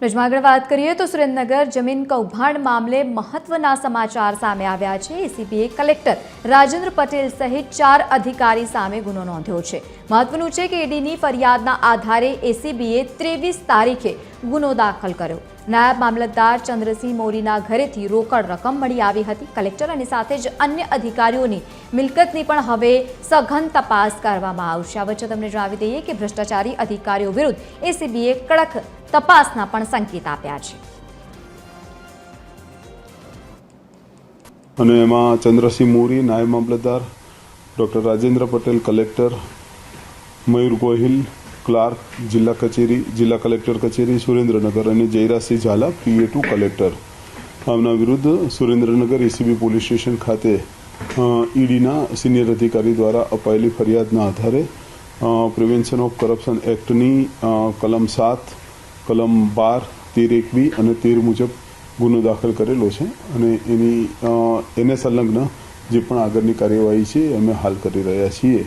રજમાં આગળ વાત કરીએ તો સુરેન્દ્રનગર જમીન કૌભાંડ મામલે મહત્વના સમાચાર સામે આવ્યા છે। એસીબીએ કલેક્ટર રાજેન્દ્ર પટેલ સહિત 4 અધિકારી સામે ગુનો નોંધ્યો છે। મહત્વનું છે કે ઈડીની ફરિયાદના આધારે એસીબીએ 23 તારીખે ગુનો દાખલ કર્યો। નાયબ મામલતદાર ચંદ્રસિંહ મોરીના ઘરેથી રોકડ રકમ મળી આવી હતી। કલેક્ટર અને સાથે જ અન્ય અધિકારીઓની મિલકતની પણ હવે સઘન તપાસ કરવામાં આવશે। આ વચ્ચે તમને જણાવી દઈએ કે ભ્રષ્ટાચારી અધિકારીઓ વિરુદ્ધ એસીબીએ કડક તપાસના પણ સંકેત આપ્યા છે। અને એમાં ચંદ્રસિંહ મોરી નાયબ મામલતદાર, ડૉક્ટર રાજેન્દ્ર પટેલ કલેક્ટર, મયુર ગોહિલ ક્લાર્ક જિલ્લા કલેક્ટર કચેરી સુરેન્દ્રનગર અને જયરાજસિંહ ઝાલા PA2 કલેક્ટર આમના વિરુદ્ધ સુરેન્દ્રનગર એસીબી પોલીસ સ્ટેશન ખાતે ઈડીના સિનિયર અધિકારી દ્વારા અપાયેલી ફરિયાદના આધારે પ્રિવેન્શન ઓફ કરપ્શન એક્ટની કલમ 7, કલમ 12, 13(1)(b) અને 13 મુજબ ગુનો દાખલ કરેલો છે અને એને સંલગ્ન જે પણ આગળની કાર્યવાહી છે અમે હાલ કરી રહ્યા છીએ।